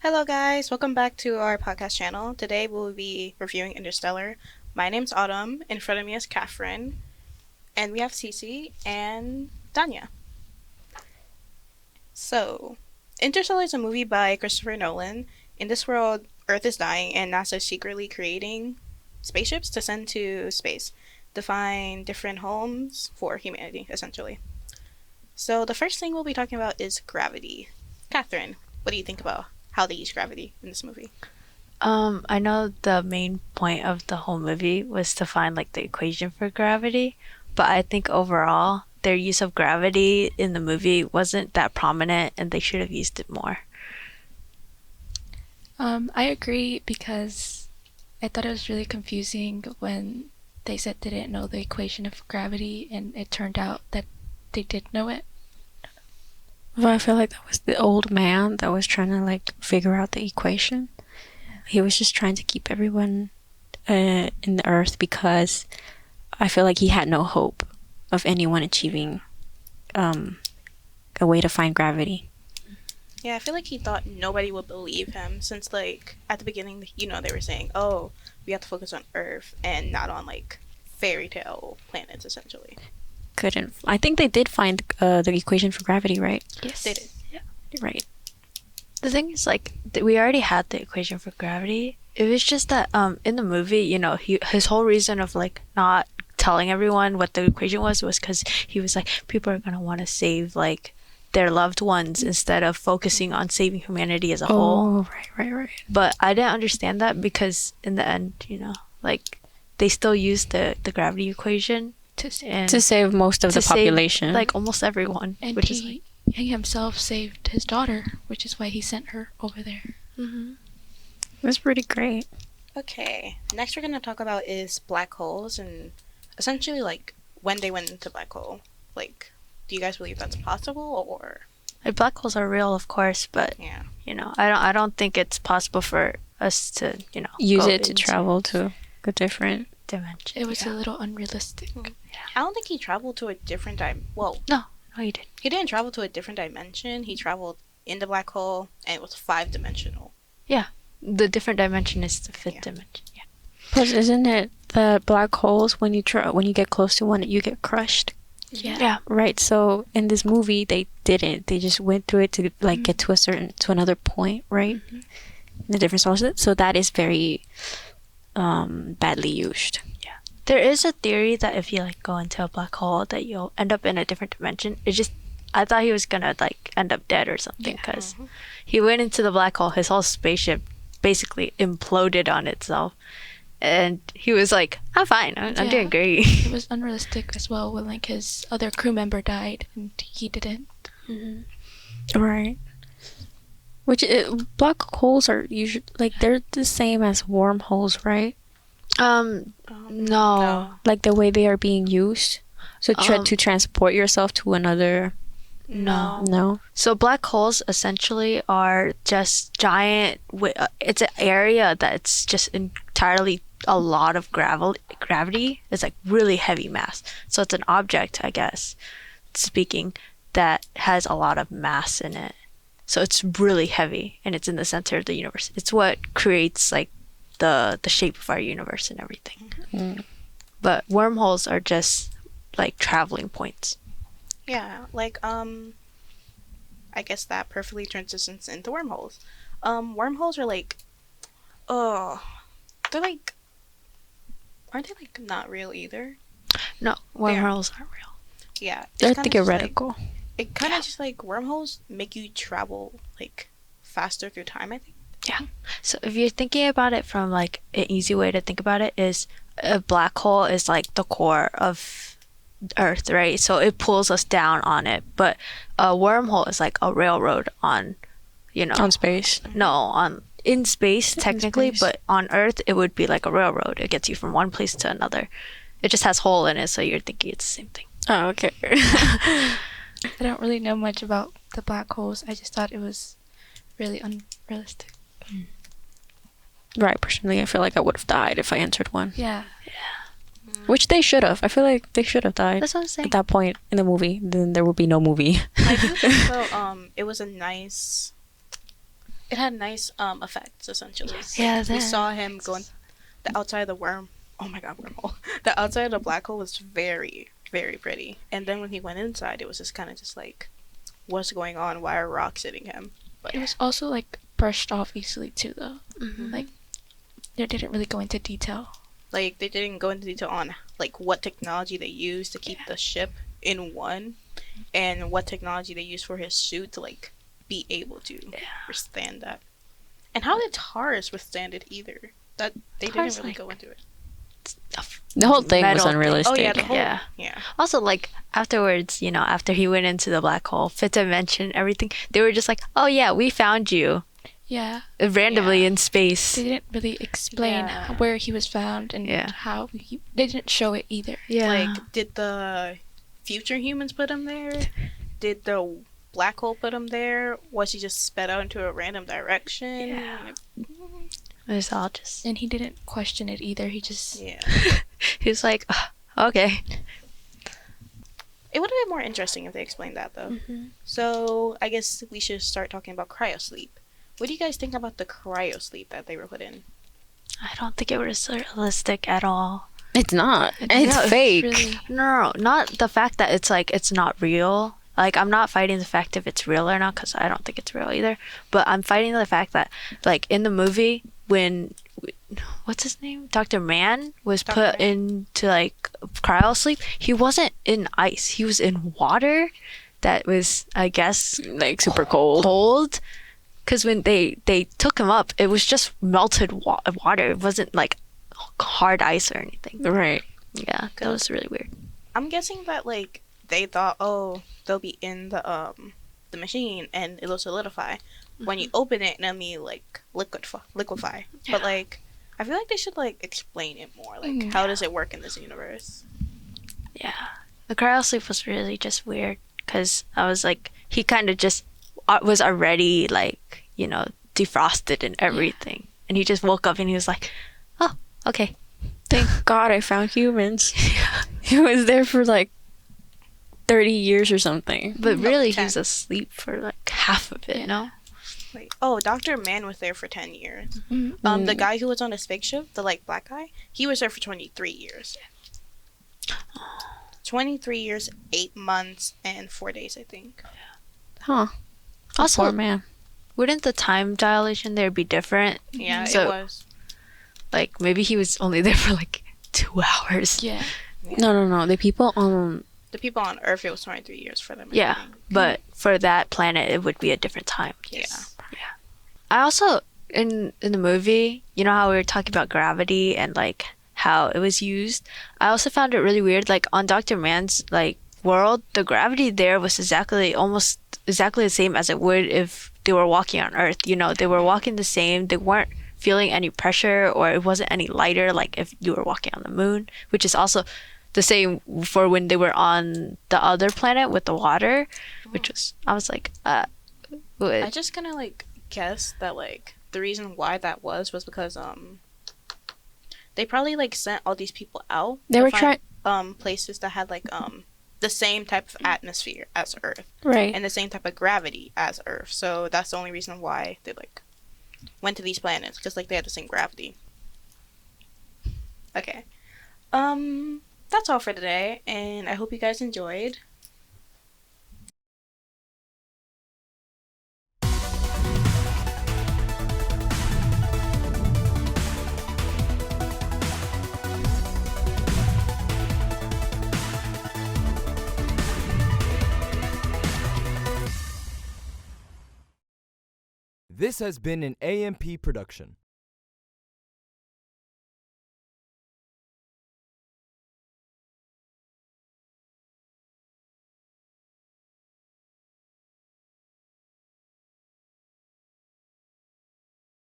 Hello, guys. Welcome back to our podcast channel. Today we'll be reviewing Interstellar. My name's Autumn. In front of me is Catherine. And we have Cece and Danya. So, Interstellar is a movie by Christopher Nolan. In this world, Earth is dying, and NASA is secretly creating spaceships to send to space to find different homes for humanity, essentially. So, the first thing we'll be talking about is gravity. Catherine, what do you think about how they use gravity in this movie? I know the main point of the whole movie was to find like the equation for gravity, but I think overall their use of gravity in the movie wasn't that prominent and they should have used it more. I agree because I thought it was really confusing when they said they didn't know the equation of gravity and it turned out that they did know it. Well, I feel like that was the old man that was trying to like figure out the equation. He was just trying to keep everyone in the earth because I feel like he had no hope of anyone achieving a way to find gravity. Yeah, I feel like he thought nobody would believe him since, like, at the beginning, they were saying, oh, we have to focus on Earth and not on, like, fairy tale planets, essentially. Couldn't. I think they did find the equation for gravity, right? Yes, they did. Yeah. Right. The thing is, like, we already had the equation for gravity. It was just that in the movie, his whole reason of like not telling everyone what the equation was because he was like, people are gonna want to save like their loved ones instead of focusing on saving humanity as a whole. Oh, right. But I didn't understand that because in the end, like they still used the gravity equation To save most of the population. save, like almost everyone. and which is like, he himself saved his daughter, which is why he sent her over there. That's pretty great. Okay, next we're going to talk about is black holes and essentially, like, when they went into black hole. Like, do you guys believe that's possible, or? like black holes are real, of course, but Yeah. I don't think it's possible for us to Use go it to into travel to a different. dimension. It was a little unrealistic. I don't think he traveled to a different Well, No, you didn't. he didn't travel to a different dimension. He traveled in the black hole, and it was 5-dimensional. The different dimension is the fifth Yeah. dimension. Yeah. Plus, isn't it the black holes when you get close to one, you get crushed? Yeah. Right. So in this movie, they didn't. They just went through it to like get to another point, right? In a different source. So that is very badly used. There is a theory that if you like go into a black hole, that you'll end up in a different dimension. I thought he was gonna like end up dead or something because he went into the black hole. His whole spaceship basically imploded on itself, and he was like, "I'm fine. I'm Yeah. doing great." It was unrealistic as well when like his other crew member died and he didn't. Right. Which black holes are usually like they're the same as wormholes, right? No. Like the way they are being used. So to transport yourself to another. No. No. So black holes essentially are just giant. It's an area that's just entirely a lot of gravity. It's like really heavy mass. So it's an object, I guess, speaking, that has a lot of mass in it. So it's really heavy, and it's in the center of the universe. It's what creates like the shape of our universe and everything. But wormholes are just like traveling points. Yeah, like, I guess that perfectly transitions into wormholes. Wormholes are like, they're like, aren't they like not real either? No, wormholes aren't real. Yeah, it's They're kinda just, like- theoretical. it kind of just like wormholes make you travel like faster through time, I think. So if you're thinking about it from like an easy way to think about it is a black hole is like the core of Earth, right? So it pulls us down on it. But a wormhole is like a railroad on, On space. no, on in space technically, space. but on Earth it would be like a railroad. It gets you from one place to another. It just has hole in it, so you're thinking it's the same thing. Oh, okay. I don't really know much about the black holes. I just thought it was really unrealistic. Right, personally, I feel like I would have died if I entered one. Yeah. Which they should have. I feel like they should have died That's what I'm saying. at that point in the movie. Then there would be no movie. I do think though, it was a nice it had nice effects essentially. Yeah, We that. saw him going the outside of the worm. Oh my god, wormhole! The outside of the black hole was very, very pretty. And then when he went inside, it was just kind of just like, what's going on? Why are rocks hitting him? But It was also like brushed off easily too, though. Mhm. Like they didn't really go into detail. like they didn't go into detail on like what technology they used to keep the ship in one, and what technology they used for his suit to like be able to withstand that. And how did Taurus withstand it either? That they Taurus, didn't really like, go into it. The whole thing was Metal thing. unrealistic. Oh yeah, the whole Yeah. yeah. Also, like afterwards, after he went into the black hole, fifth dimension, everything, they were just like, "Oh yeah, we found you Yeah, randomly Yeah. in space." they didn't really explain Yeah. where he was found and Yeah. how they didn't show it either. Yeah. Like, did the future humans put him there? Did the black hole put him there? Was he just sped out into a random direction? Yeah. It was all just. And he didn't question it either. He just Yeah. He was like, "Okay." It would have been more interesting if they explained that, though. So, I guess we should start talking about Cryosleep. What do you guys think about the Cryosleep that they were put in? I don't think it was realistic at all. It's not. It's Yeah, it's fake. really No, not the fact that it's like it's not real. Like I'm not fighting the fact if it's real or not because I don't think it's real either. But I'm fighting the fact that like in the movie when what's his name, Dr. Mann was Dr. put Mann. into like cryosleep. He wasn't in ice. He was in water that was I guess Like super cold. cold. Because when they took him up, it was just melted water. It wasn't like hard ice or anything. Right. Yeah, that was really weird. I'm guessing that, like, they thought, oh, they'll be in the machine and it'll solidify. When you open it, it'll be, like, liquefy. But, like, I feel like they should, like, explain it more. Like, how does it work in this universe? Yeah, the cryosleep was really just weird because I was like, he kind of just was already like defrosted and everything, and he just woke up and he was like, "Oh, okay." Thank God I found humans. He was there for like 30 years or something. But really, he 10. was asleep for like half of it. No, Like, oh, Dr. Mann was there for 10 years. The guy who was on the spaceship, the, like, black guy, he was there for 23 years. 23 years, 8 months, and 4 days, I think. Huh. Also- Poor man. wouldn't the time dilation there be different? Yeah, So- it was. Like maybe he was only there for like 2 hours. yeah. No. The people on The people on Earth, it was 23 years for them. I Yeah, think. but for that planet, it would be a different time. Yeah. I also in the movie, you know how we were talking about gravity and like how it was used. I also found it really weird. Like on Dr. Mann's like world, the gravity there was almost exactly the same as it would if they were walking on Earth. They were walking the same. They weren't feeling any pressure, or it wasn't any lighter like if you were walking on the moon, which is also the same for when they were on the other planet with the water, which was I was like, I just kind of, like, guess that, like, the reason why that was because, they probably, like, sent all these people out. They to were find, places that had, like, the same type of atmosphere as Earth. right. And the same type of gravity as Earth. So that's the only reason why they, like, went to these planets, because, like, they had the same gravity. Okay. That's all for today, and I hope you guys enjoyed. This has been an AMP production.